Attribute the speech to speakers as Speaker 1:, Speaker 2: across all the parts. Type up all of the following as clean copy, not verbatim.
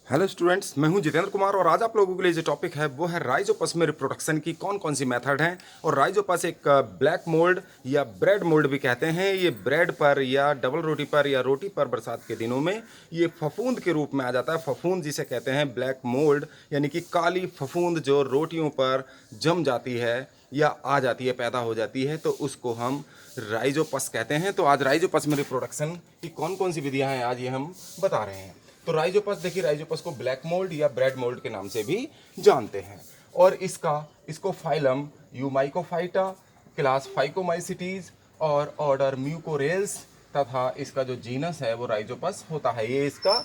Speaker 1: Hello students, मैं हूं जितेंद्र कुमार और आज आप लोगों के लिए जो टॉपिक है वो है राइजोपस में रिप्रोडक्शन की कौन कौन सी मेथड हैं। और राइजोपस एक ब्लैक मोल्ड या ब्रेड मोल्ड भी कहते हैं। ये ब्रेड पर या डबल रोटी पर या रोटी पर बरसात के दिनों में ये फफूंद के रूप में आ जाता है। फफूंद जिसे कहते हैं ब्लैक मोल्ड, यानी कि काली फफूंद जो रोटियों पर जम जाती है या आ जाती है, पैदा हो जाती है, तो उसको हम राइजोपस कहते हैं। तो आज राइजोपस में रिप्रोडक्शन की कौन कौन सी विधियां हैं आज ये हम बता रहे हैं। तो राइजोपस देखिए, राइजोपस को ब्लैक मोल्ड या ब्रेड मोल्ड के नाम से भी जानते हैं। और इसको फाइलम यूमाइकोफाइटा, क्लास फाइकोमाइसिटीज और ऑर्डर म्यूकोरेल्स तथा इसका जो जीनस है वो राइजोपस होता है। ये इसका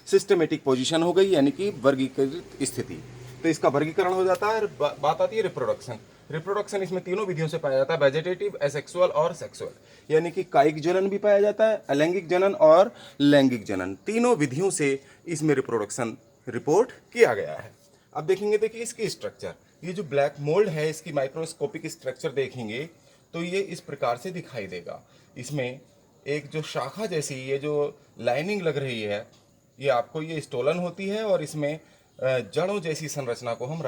Speaker 1: सिस्टमेटिक पोजीशन हो गई, यानी कि वर्गीकृत स्थिति। तो इसका वर्गीकरण हो जाता है। बात आती है रिप्रोडक्शन। रिप्रोडक्शन इसमें तीनों विधियों से पाया जाता है, वेजिटेटिव, एसेक्सुअल और सेक्सुअल। यानी कि कायिक जनन भी पाया जाता है, अलैंगिक जनन और लैंगिक जनन, तीनों विधियों से इसमें रिप्रोडक्शन रिपोर्ट किया गया है। अब देखेंगे, देखिए इसकी स्ट्रक्चर। ये जो ब्लैक मोल्ड है इसकी माइक्रोस्कोपिक स्ट्रक्चर देखेंगे तो ये इस प्रकार से दिखाई देगा। इसमें एक जो शाखा जैसी ये जो लाइनिंग लग रही है, ये आपको ये स्टोलन होती है और इसमें जड़ों जैसी संरचना को हम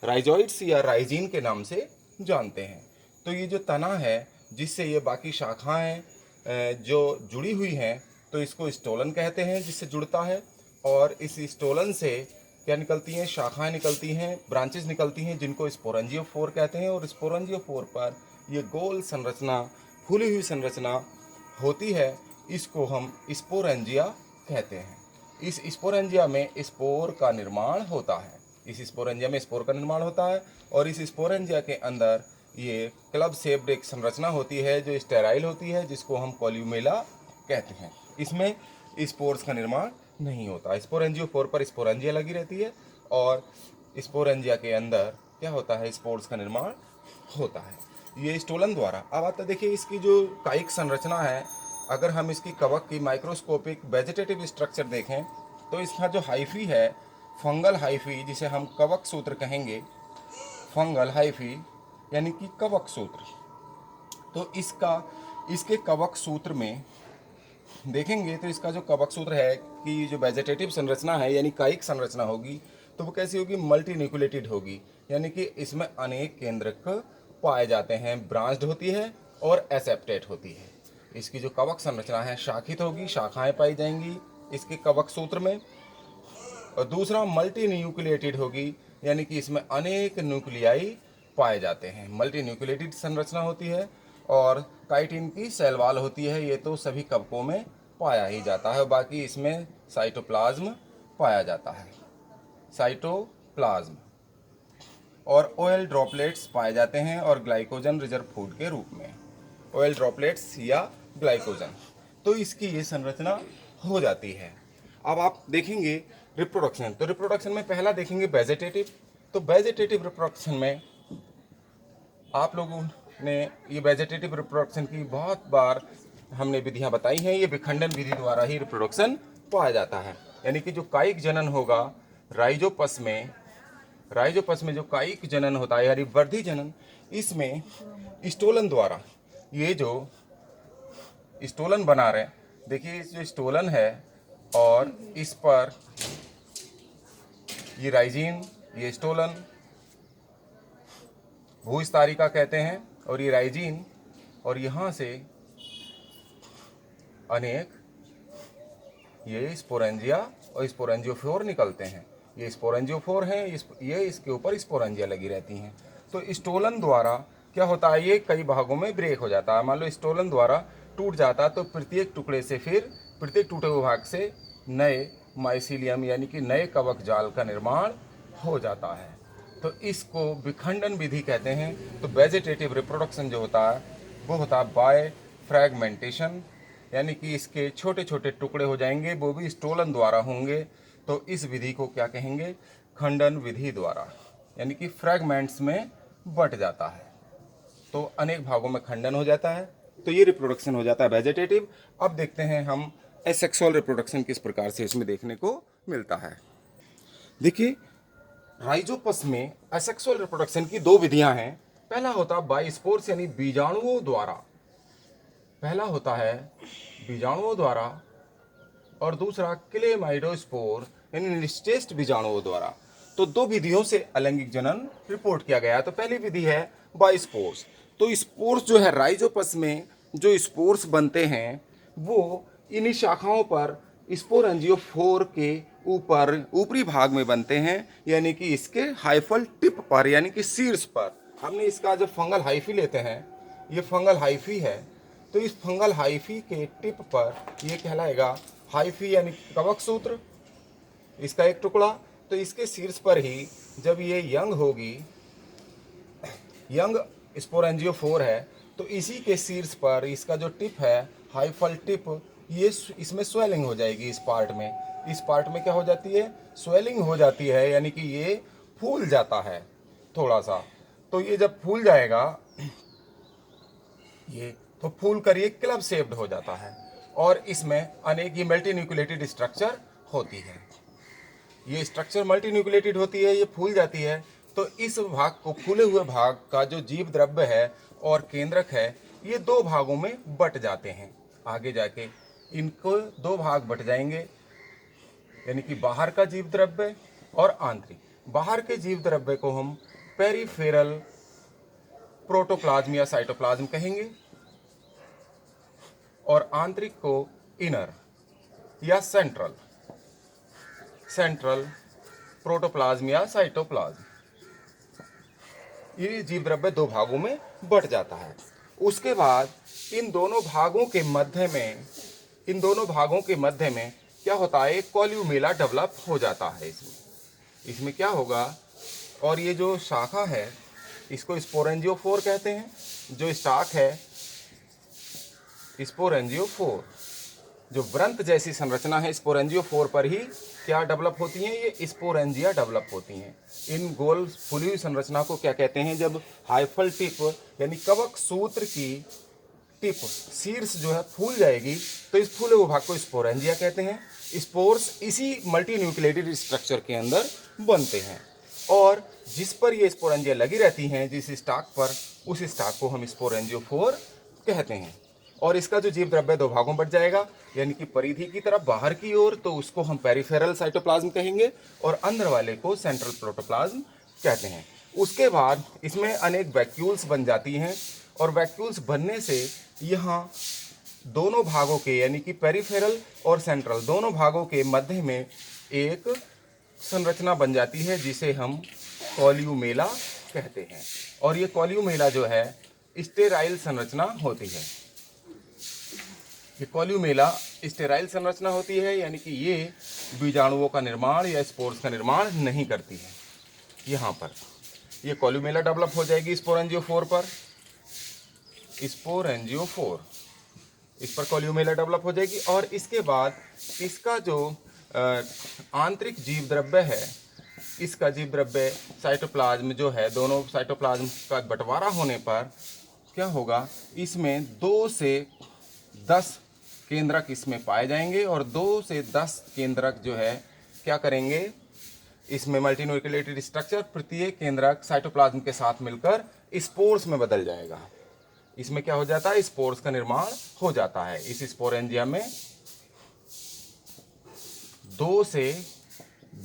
Speaker 1: राइजॉइड्स या राइजीन के नाम से जानते हैं। तो ये जो तना है जिससे ये बाकी शाखाएं जो जुड़ी हुई हैं, तो इसको स्टोलन कहते हैं, जिससे जुड़ता है। और इस स्टोलन से क्या निकलती हैं? शाखाएं निकलती हैं, ब्रांचेस निकलती हैं, जिनको स्पोरेंजियोफोर कहते हैं। और स्पोरेंजियोफोर पर ये गोल संरचना, फूली हुई संरचना होती है, इसको हम स्पोरेंजिया कहते हैं। इस स्पोरेंजिया में स्पोर का निर्माण होता है। इस स्पोरेंजिया में स्पोर का निर्माण होता है और इस स्पोरेंजिया के अंदर ये क्लब शेप्ड एक संरचना होती है जो स्टेराइल होती है, जिसको हम कॉल्यूमेला कहते हैं। इसमें स्पोर्स का निर्माण नहीं होता। स्पोरेंजियोफोर पर स्पोरेंजिया लगी रहती है और स्पोरेंजिया के अंदर क्या होता है? स्पोर्स का निर्माण होता है। ये स्टोलन द्वारा। अब आता देखिए इसकी जो कायिक संरचना है, अगर हम इसकी कवक की माइक्रोस्कोपिक वेजिटेटिव स्ट्रक्चर देखें तो इसका जो हाइफी है, फंगल हाइफी, जिसे हम कवक सूत्र कहेंगे, फंगल हाइफी यानी कि कवक सूत्र। तो इसके कवक सूत्र में देखेंगे तो इसका जो कवक सूत्र है कि जो वेजिटेटिव संरचना है यानी कायिक संरचना होगी, तो वो कैसी होगी? मल्टी न्यूक्लिएटेड होगी, यानी कि इसमें अनेक केंद्रक पाए जाते हैं, ब्रांच्ड होती है और एसेप्टेट होती है। इसकी जो कवक संरचना है शाखित होगी, शाखाएं पाई जाएंगी इसके कवक सूत्र में। और दूसरा मल्टी न्यूक्लिएटेड होगी, यानी कि इसमें अनेक न्यूक्लियाई पाए जाते हैं, मल्टी न्यूक्लिएटेड संरचना होती है। और काइटिन की सेल वॉल होती है, ये तो सभी कवकों में पाया ही जाता है। बाकी इसमें साइटोप्लाज्म पाया जाता है, साइटोप्लाज्म। और ऑयल ड्रॉपलेट्स पाए जाते हैं और ग्लाइकोजन रिजर्व फूड के रूप में, ऑयल ड्रॉपलेट्स या ग्लाइकोजन। तो इसकी ये संरचना हो जाती है। अब आप देखेंगे रिप्रोडक्शन। तो रिप्रोडक्शन में पहला देखेंगे वेजिटेटिव। तो वेजिटेटिव रिप्रोडक्शन में आप लोगों ने ये वेजिटेटिव रिप्रोडक्शन की बहुत बार हमने विधियां बताई हैं। ये विखंडन विधि द्वारा ही रिप्रोडक्शन पाया जाता है, यानी कि जो कायिक जनन होगा राइजोपस में जो कायिक जनन होता है यानी वर्धी जनन, इसमें स्टोलन द्वारा ये जो स्टोलन बना रहे, देखिए जो स्टोलन है और इस पर ये राइजीन, ये स्टोलन भूस्तारिका कहते हैं और ये राइजीन, और यहाँ से अनेक ये स्पोरेंजिया और स्पोरेंजियोफोर निकलते हैं। ये स्पोरेंजियोफोर हैं, ये इसके ऊपर स्पोरेंजिया लगी रहती हैं। तो स्टोलन द्वारा क्या होता है? ये कई भागों में ब्रेक हो जाता है। मान लो स्टोलन द्वारा टूट जाता है तो प्रत्येक टुकड़े से फिर प्रत्येक टूटे हुए भाग से नए माइसीलियम यानी कि नए कवक जाल का निर्माण हो जाता है। तो इसको विखंडन विधि कहते हैं। तो वेजिटेटिव रिप्रोडक्शन जो होता है वो होता है बाय फ्रैगमेंटेशन, यानी कि इसके छोटे छोटे टुकड़े हो जाएंगे, वो भी स्टोलन द्वारा होंगे। तो इस विधि को क्या कहेंगे? खंडन विधि द्वारा, यानी कि फ्रैगमेंट्स में बट जाता है, तो अनेक भागों में खंडन हो जाता है। तो ये रिप्रोडक्शन हो जाता है वेजिटेटिव। अब देखते हैं हम एसेक्सुअल रिप्रोडक्शन किस प्रकार से इसमें देखने को मिलता है। देखिए राइजोपस में एसेक्सुअल रिप्रोडक्शन की दो विधियां हैं। पहला होता है बाइस्पोर्स यानी बीजाणुओं द्वारा, पहला होता है बीजाणुओं द्वारा, और दूसरा क्लेमाइडोस्पोर यानी निश्चेष्ट बीजाणुओं द्वारा। तो दो विधियों से अलैंगिक जनन रिपोर्ट किया गया है। तो पहली विधि है बाय स्पोर्स। तो स्पोर्स जो है राइजोपस में जो स्पोर्स बनते हैं वो इन्हीं शाखाओं पर स्पोरेंजियोफोर के ऊपरी भाग में बनते हैं, यानी कि इसके हाइफल टिप पर, यानी कि शीर्ष पर। हमने इसका जो फंगल हाइफी लेते हैं, ये फंगल हाइफी है, तो इस फंगल हाइफी के टिप पर ये कहलाएगा हाइफी, यानी कवक सूत्र, इसका एक टुकड़ा। तो इसके शीर्ष पर ही जब ये यंग होगी, यंग स्पोरेंजियोफोर है, तो इसी के शीर्ष पर इसका जो टिप है, हाइफल टिप, ये इसमें स्वेलिंग हो जाएगी। इस पार्ट में क्या हो जाती है, स्वेलिंग हो जाती है, यानी कि ये फूल जाता है थोड़ा सा। तो ये जब फूल जाएगा, ये तो फूल कर ये क्लब शेप्ड हो जाता है, और इसमें अनेक ये मल्टीन्यूक्लिएटेड स्ट्रक्चर होती है। ये स्ट्रक्चर मल्टीन्यूक्लिएटेड होती है, ये फूल जाती है। तो इस भाग को, फूले हुए भाग का जो जीव द्रव्य है और केंद्रक है, ये दो भागों में बट जाते हैं। आगे जाके इनको दो भाग बट जाएंगे, यानी कि बाहर का जीव द्रव्य और आंतरिक। बाहर के जीव द्रव्य को हम पेरिफेरल प्रोटोप्लाज्म या साइटोप्लाज्म कहेंगे, और आंतरिक को इनर या सेंट्रल प्रोटोप्लाज्म या साइटोप्लाज्म। ये जीव द्रव्य दो भागों में बट जाता है। उसके बाद इन दोनों भागों के मध्य में क्या होता है, एक कॉल्यूमेला डेवलप हो जाता है। इसमें क्या होगा, और ये जो शाखा है इसको स्पोरेंजियोफोर कहते हैं, जो स्टाक है स्पोरेंजियोफोर, जो व्रंत जैसी संरचना है स्पोरेंजियोफोर पर ही क्या डेवलप होती हैं, ये स्पोरेंजिया डेवलप होती हैं। इन गोल फूली हुई संरचना को क्या कहते हैं, जब हाइफल टिप यानी कवक सूत्र की टिप शीर्ष जो है फूल जाएगी, तो इस फूले हुए भाग को स्पोरेंजिया कहते हैं। स्पोर्स इसी मल्टीन्यूक्लिएटेड स्ट्रक्चर के अंदर बनते हैं, और जिस पर ये स्पोरेंजिया लगी रहती हैं, जिस स्टाक पर, उस स्टाक को हम स्पोरेंजियोफोर कहते हैं। और इसका जो जीव द्रव्य दो भागों बढ़ जाएगा, यानी कि परिधि की तरफ बाहर की ओर, तो उसको हम पेरिफेरल साइटोप्लाज्म कहेंगे, और अंदर वाले को सेंट्रल प्रोटोप्लाज्म कहते हैं। उसके बाद इसमें अनेक वैक्यूल्स बन जाती हैं, और वैक्यूल्स बनने से यहाँ दोनों भागों के, यानी कि पेरिफेरल और सेंट्रल दोनों भागों के मध्य में एक संरचना बन जाती है, जिसे हम कॉल्यूमेला कहते हैं। और ये कॉल्यूमेला जो है स्टेराइल संरचना होती है। ये कॉल्यूमेला स्टेराइल संरचना होती है, यानी कि ये बीजाणुओं का निर्माण या स्पोर्स का निर्माण नहीं करती है। यहाँ पर ये कॉल्यूमेला डेवलप हो जाएगी स्पोरेंजियोफोर पर, स्पोरेंजियोफोर, इस पर कॉल्यूमेला डेवलप हो जाएगी। और इसके बाद इसका जो आंतरिक जीव द्रव्य है, इसका जीव द्रव्य साइटोप्लाज्म जो है, दोनों साइटोप्लाज्म का बंटवारा होने पर क्या होगा, इसमें 2 से 10 केंद्रक इसमें पाए जाएंगे, और 2 से 10 केंद्रक जो है क्या करेंगे, इसमें मल्टीन्यूक्लिएटेड स्ट्रक्चर, प्रत्येक केंद्रक साइटोप्लाज्म के साथ मिलकर स्पोर्स में बदल जाएगा। इसमें क्या हो जाता है, स्पोर्स का निर्माण हो जाता है। इस स्पोरेंजिया में 2 से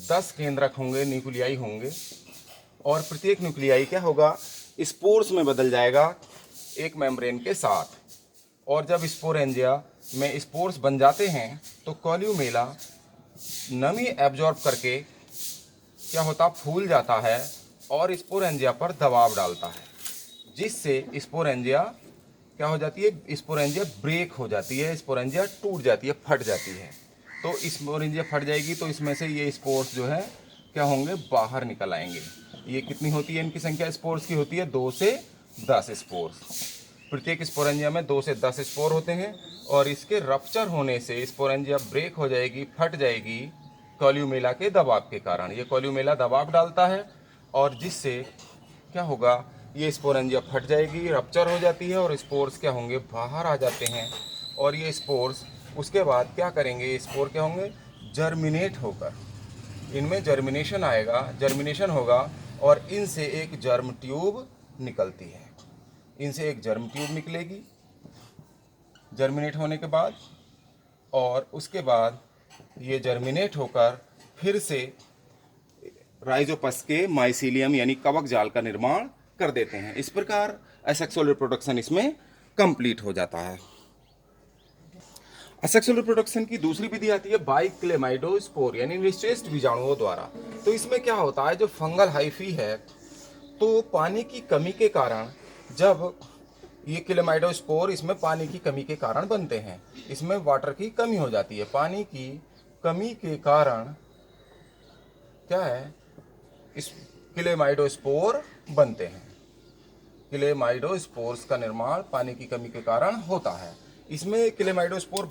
Speaker 1: 10 केंद्रक होंगे, न्यूक्लियाई होंगे, और प्रत्येक न्यूक्लियाई क्या होगा, स्पोर्स में बदल जाएगा एक मेम्ब्रेन के साथ। और जब स्पोरेंजिया में स्पोर्स बन जाते हैं, तो कॉल्यूमेला नमी एब्जॉर्ब करके क्या होता, फूल जाता है, और स्पोरेंजिया पर दबाव डालता है, जिससे स्पोरेंजिया क्या हो जाती है, स्पोरेंजिया ब्रेक हो जाती है, स्पोरेंजिया टूट जाती है, फट जाती है। तो स्पोरेंजिया फट जाएगी, तो इसमें से ये स्पोर्स जो है क्या होंगे, बाहर निकल आएंगे। ये कितनी होती है, इनकी संख्या स्पोर्स की होती है 2 से 10 स्पोर्स। प्रत्येक स्पोरेंजिया में 2 से 10 स्पोर होते हैं, और इसके रप्चर होने से स्पोरेंजिया ब्रेक हो जाएगी, फट जाएगी कॉल्यूमेला के दबाव के कारण। ये कॉल्यूमेला दबाव डालता है, और जिससे क्या होगा, ये स्पोरेंजिया फट जाएगी, रप्चर हो जाती है, और स्पोर्स क्या होंगे, बाहर आ जाते हैं। और ये स्पोर्स उसके बाद क्या करेंगे, स्पोर क्या होंगे, जर्मिनेट होकर, इनमें जर्मिनेशन आएगा, जर्मिनेशन होगा, और इनसे एक जर्म ट्यूब निकलती है, इनसे एक जर्म ट्यूब निकलेगी जर्मिनेट होने के बाद। और उसके बाद ये जर्मिनेट होकर फिर से राइजोपस के माइसीलियम यानी कवक जाल का निर्माण कर देते हैं। इस प्रकार असेक्सुअल रिप्रोडक्शन इसमें कंप्लीट हो जाता है। असेक्सुअल रिप्रोडक्शन की दूसरी विधि आती है बाइक्लेमाइडोस्पोर यानी निषेचन बीजाणुओं द्वारा। तो इसमें क्या होता है, जो फंगल हाइफी है तो पानी की कमी के कारण, जब ये क्लेमाइडोस्पोर इसमें पानी की कमी के कारण बनते हैं, इसमें वाटर की कमी हो जाती है। पानी की कमी के कारण क्या है, इस क्लेमाइडोस्पोर बनते हैं। क्लेमाइडोस्पोर्स का निर्माण पानी की कमी के कारण होता है। इसमें क्लेमाइडोस्पोर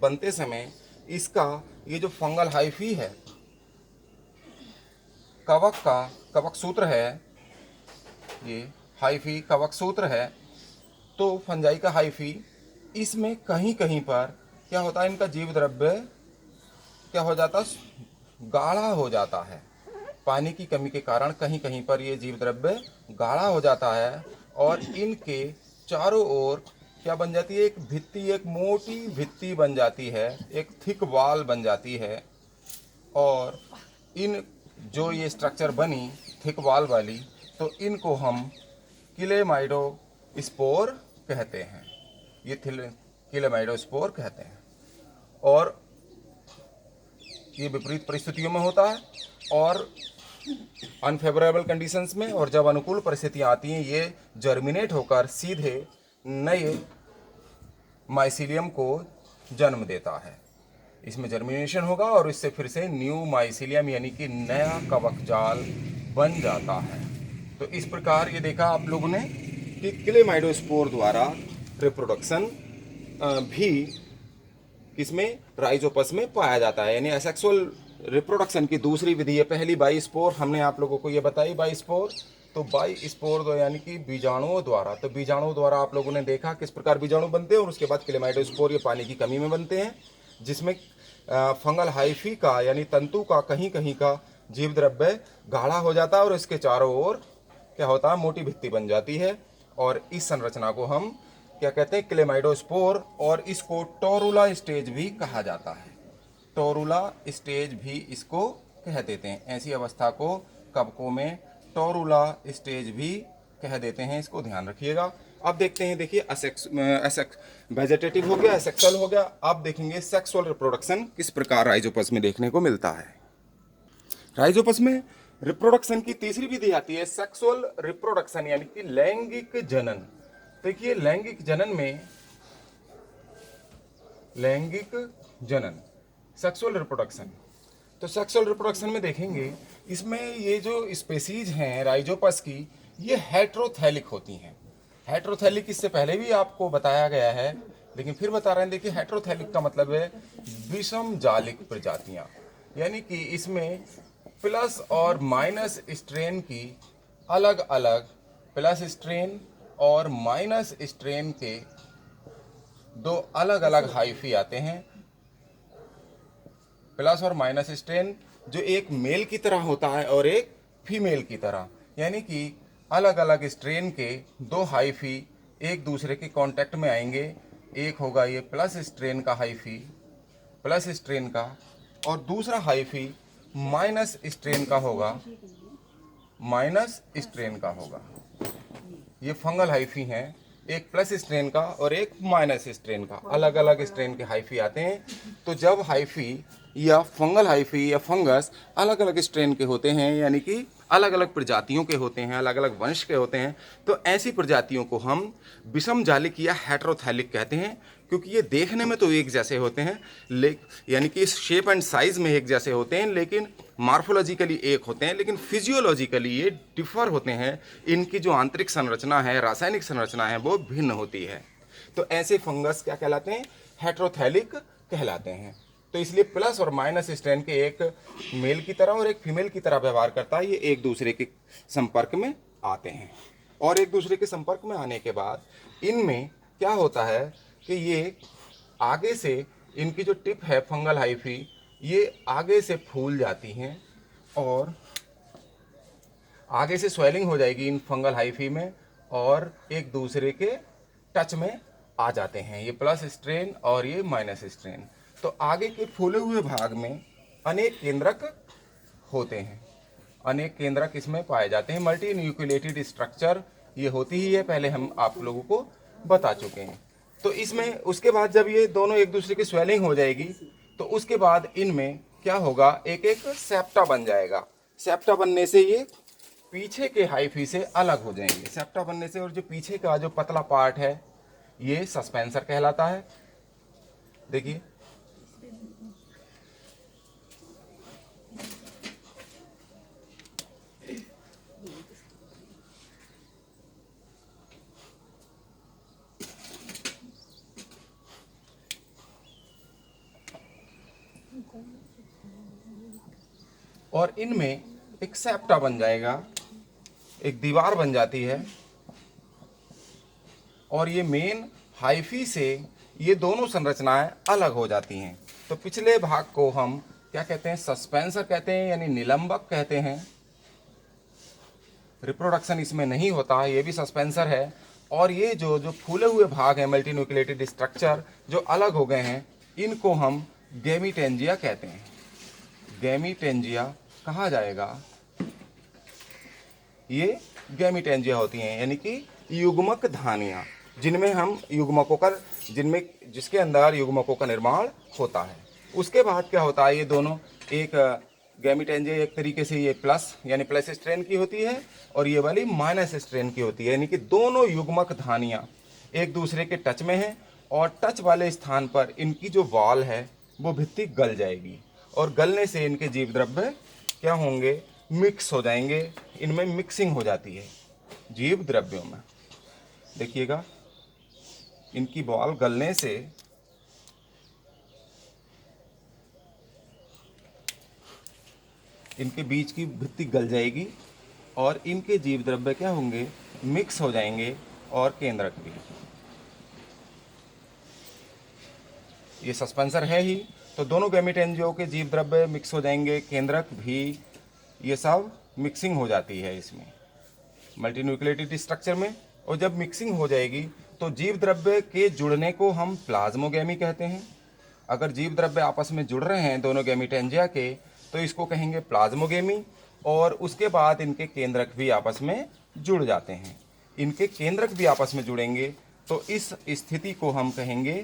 Speaker 1: बनते समय इसका ये जो फंगल हाइफी है, कवक सूत्र है, ये हाइफी कवक सूत्र है, तो फंजाई का हाइफी, इसमें कहीं कहीं पर क्या होता है, इनका जीव द्रव्य क्या हो जाता, गाढ़ा हो जाता है। पानी की कमी के कारण कहीं कहीं पर ये जीव द्रव्य गाढ़ा हो जाता है और इनके चारों ओर क्या बन जाती है, एक भित्ति, एक मोटी भित्ति बन जाती है, एक थिक वॉल बन जाती है। और इन जो ये स्ट्रक्चर बनी थिक वॉल वाली, तो इनको हम क्लेमाइडोस्पोर कहते हैं। ये क्लेमाइडोस्पोर कहते हैं। और ये विपरीत परिस्थितियों में होता है और अनफेवरेबल कंडीशंस में, और जब अनुकूल परिस्थितियाँ आती हैं ये जर्मिनेट होकर सीधे नए माइसीलियम को जन्म देता है। इसमें जर्मिनेशन होगा और इससे फिर से न्यू माइसीलियम यानी कि नया कवक जाल बन जाता है। तो इस प्रकार ये देखा आप लोगों ने कि क्लेमाइडोस्पोर द्वारा रिप्रोडक्शन भी किसमें, राइजोपस में पाया जाता है। यानी असेक्सुअल रिप्रोडक्शन की दूसरी विधि है। पहली बाइस्पोर हमने आप लोगों को ये बताई, बाइस्पोर। तो बाइस्पोर दो यानी कि बीजाणुओं द्वारा। तो बीजाणुओं द्वारा आप लोगों ने देखा किस प्रकार बीजाणु बनते हैं, और उसके बाद क्लेमाइडोस्पोर ये पानी की कमी में बनते हैं, जिसमें फंगल हाइफी का यानी तंतु का कहीं कहीं का जीव द्रव्य गाढ़ा हो जाता है और इसके चारों ओर क्या होता है, मोटी भित्ति बन जाती है। और इस संरचना को हम क्या कहते हैं, क्लेमाइडोस्पोर। और इसको टोरुला स्टेज भी कहा जाता है। टोरुला स्टेज भी इसको कह देते हैं। ऐसी अवस्था को कवकों में टोरुला स्टेज भी कह देते हैं, इसको ध्यान रखिएगा। अब देखते हैं, देखिए वेजिटेटिव हो गया, सेक्सुअल हो गया। अब देखेंगे सेक्सुअल रिप्रोडक्शन किस प्रकार राइजोपस में देखने को मिलता है। राइजोपस में रिप्रोडक्शन की तीसरी विधि आती है सेक्सुअल रिप्रोडक्शन यानी कि लैंगिक जनन। देखिए लैंगिक जनन में, लैंगिक जनन सेक्सुअल रिप्रोडक्शन, तो सेक्सुअल रिप्रोडक्शन में देखेंगे इसमें ये जो स्पेसीज हैं राइजोपस की, ये हेट्रोथैलिक होती हैं। हेट्रोथैलिक इससे पहले भी आपको बताया गया है, लेकिन फिर बता रहे हैं। देखिए हेट्रोथैलिक का मतलब है विषम जालिक प्रजातियां, यानी कि इसमें प्लस और माइनस स्ट्रेन की अलग अलग, प्लस स्ट्रेन और माइनस स्ट्रेन के दो अलग अलग हाइफी आते हैं। प्लस और माइनस स्ट्रेन जो एक मेल की तरह होता है और एक फीमेल की तरह, यानी कि अलग अलग स्ट्रेन के दो हाइफी एक दूसरे के कांटेक्ट में आएंगे। एक होगा ये प्लस स्ट्रेन का हाइफी, प्लस स्ट्रेन का, और दूसरा हाइफी माइनस स्ट्रेन का होगा, माइनस स्ट्रेन का होगा। ये फंगल हाइफी हैं, एक प्लस स्ट्रेन का और एक माइनस स्ट्रेन का, अलग अलग स्ट्रेन के हाइफी आते हैं। तो जब हाइफी या फंगल हाइफी या फंगस अलग अलग स्ट्रेन के होते हैं, यानी कि अलग अलग प्रजातियों के होते हैं, अलग अलग वंश के होते हैं, तो ऐसी प्रजातियों को हम विषम जालिक या हेट्रोथैलिक कहते हैं। क्योंकि ये देखने में तो एक जैसे होते हैं, यानी कि शेप एंड साइज में एक जैसे होते हैं, लेकिन मार्फोलॉजिकली एक होते हैं, लेकिन फिजियोलॉजिकली ये डिफर होते हैं। इनकी जो आंतरिक संरचना है, रासायनिक संरचना है, वो भिन्न होती है। तो ऐसे फंगस क्या कहलाते हैं, हेट्रोथैलिक कहलाते हैं। तो इसलिए प्लस और माइनस स्ट्रेन के एक मेल की तरह और एक फीमेल की तरह व्यवहार करता है। ये एक दूसरे के संपर्क में आते हैं, और एक दूसरे के संपर्क में आने के बाद इनमें क्या होता है कि ये आगे से, इनकी जो टिप है फंगल हाइफी, ये आगे से फूल जाती हैं और आगे से स्वेलिंग हो जाएगी इन फंगल हाइफी में, और एक दूसरे के टच में आ जाते हैं, ये प्लस स्ट्रेन और ये माइनस स्ट्रेन। तो आगे के फूले हुए भाग में अनेक केंद्रक होते हैं। अनेक केंद्रक इसमें पाए जाते हैं। मल्टी न्यूक्लिएटेड स्ट्रक्चर ये होती ही है, पहले हम आप लोगों को बता चुके हैं। तो इसमें उसके बाद जब ये दोनों एक दूसरे की स्वेलिंग हो जाएगी तो उसके बाद इनमें क्या होगा, एक एक सेप्टा बन जाएगा। सेप्टा बनने से ये पीछे के हाइफी से अलग हो जाएंगे। सेप्टा बनने से, और जो पीछे का जो पतला पार्ट है ये सस्पेंसर कहलाता है। देखिए और इनमें एक सेप्टा बन जाएगा, एक दीवार बन जाती है, और ये मेन हाइफी से ये दोनों संरचनाएं अलग हो जाती हैं। तो पिछले भाग को हम क्या कहते हैं, सस्पेंसर कहते हैं, यानी निलंबक कहते हैं। रिप्रोडक्शन इसमें नहीं होता, ये भी सस्पेंसर है। और ये जो जो फूले हुए भाग हैं, मल्टी न्यूक्लिएटेड स्ट्रक्चर जो अलग हो गए हैं, इनको हम गैमीटेंजिया कहते हैं। गैमीटेंजिया कहा जाएगा। ये गैमीटेंजिया होती हैं, यानी कि युग्मक धानियाँ, जिनमें हम युग्मकों का जिसके अंदर युग्मकों का निर्माण होता है। उसके बाद क्या होता है, ये दोनों एक गैमीटेंजिया एक तरीके से ये प्लस यानी प्लस स्ट्रेन की होती है, और ये वाली माइनस स्ट्रेन की होती है, यानी कि दोनों युग्मक धानियाँ एक दूसरे के टच में हैं, और टच वाले स्थान पर इनकी जो वॉल है वो भित्ति गल जाएगी, और गलने से इनके जीव द्रव्य क्या होंगे, मिक्स हो जाएंगे। इनमें मिक्सिंग हो जाती है जीव द्रव्यों में। देखिएगा, इनकी बॉल गलने से इनके बीच की भित्ति गल जाएगी, और इनके जीव द्रव्य क्या होंगे, मिक्स हो जाएंगे, और केंद्रक भी। ये सस्पेंसर है ही, तो दोनों गैमीटेंजियों के जीव द्रव्य मिक्स हो जाएंगे, केंद्रक भी, ये सब मिक्सिंग हो जाती है इसमें मल्टी न्यूक्लिएटेड स्ट्रक्चर में। और जब मिक्सिंग हो जाएगी तो जीव द्रव्य के जुड़ने को हम प्लाज्मोगैमी कहते हैं। अगर जीव द्रव्य आपस में जुड़ रहे हैं दोनों गैमीटेंजिया के, तो इसको कहेंगे प्लाज्मोगैमी। और उसके बाद इनके केंद्रक भी आपस में जुड़ जाते हैं। इनके केंद्रक भी आपस में जुड़ेंगे तो इस स्थिति को हम कहेंगे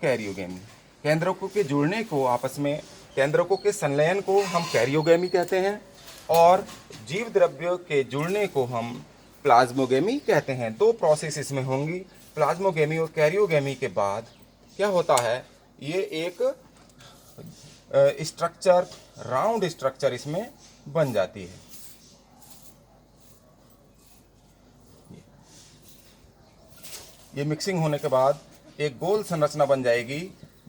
Speaker 1: कैरियोगैमी। केंद्रकों के जुड़ने को आपस में, केंद्रकों के संलयन को हम कैरियोगैमी कहते हैं, और जीव द्रव्यों के जुड़ने को हम प्लाज्मोगैमी कहते हैं। दो प्रोसेस इसमें होंगी, प्लाज्मोगैमी और कैरियोगैमी के बाद क्या होता है, ये एक स्ट्रक्चर, राउंड स्ट्रक्चर इसमें बन जाती है। ये मिक्सिंग होने के बाद एक गोल संरचना बन जाएगी,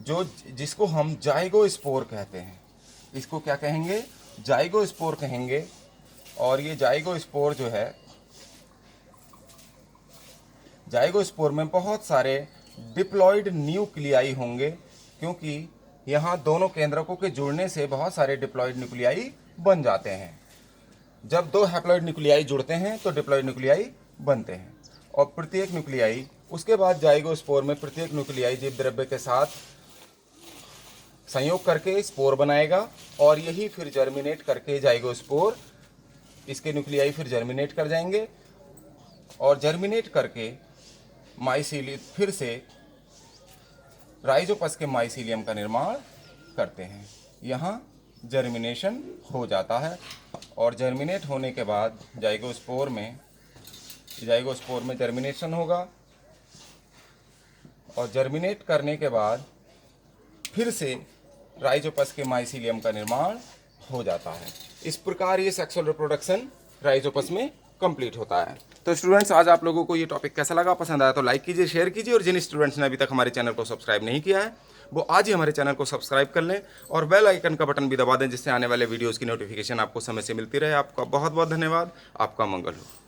Speaker 1: जिसको हम जाइगोस्पोर कहते हैं। इसको क्या कहेंगे, जाइगोस्पोर कहेंगे। और ये जाइगोस्पोर जो है, जाइगोस्पोर में बहुत सारे डिप्लॉयड न्यूक्लियाई होंगे, क्योंकि यहाँ दोनों केंद्रकों के जुड़ने से बहुत सारे डिप्लॉयड न्यूक्लियाई बन जाते हैं। जब दो हैप्लॉयड न्यूक्लियाई जुड़ते हैं तो डिप्लॉयड न्यूक्लियाई बनते हैं, और प्रत्येक न्यूक्लियाई, उसके बाद जाइगोस्पोर में प्रत्येक न्यूक्लियाई जीव द्रव्य के साथ संयोग करके स्पोर बनाएगा, और यही फिर जर्मिनेट करके जाइगोस्पोर, इसके न्यूक्लियाई फिर जर्मिनेट कर जाएंगे, और जर्मिनेट करके माइसीलियम, फिर से राइजोपस के माइसीलियम का निर्माण करते हैं। यहाँ जर्मिनेशन हो जाता है, और जर्मिनेट होने के बाद जाइगोस्पोर में जर्मिनेशन होगा, और जर्मिनेट करने के बाद फिर से राइजोपस के माइसीलियम का निर्माण हो जाता है। इस प्रकार ये सेक्सुअल रिप्रोडक्शन राइजोपस में कंप्लीट होता है। तो स्टूडेंट्स, आज आप लोगों को ये टॉपिक कैसा लगा, पसंद आया तो लाइक कीजिए, शेयर कीजिए, और जिन स्टूडेंट्स ने अभी तक हमारे चैनल को सब्सक्राइब नहीं किया है वो आज ही हमारे चैनल को सब्सक्राइब कर लें, और बेल आइकन का बटन भी दबा दें, जिससे आने वाले वीडियोज़ की नोटिफिकेशन आपको समय से मिलती रहे। आपका बहुत बहुत धन्यवाद। आपका मंगल हो।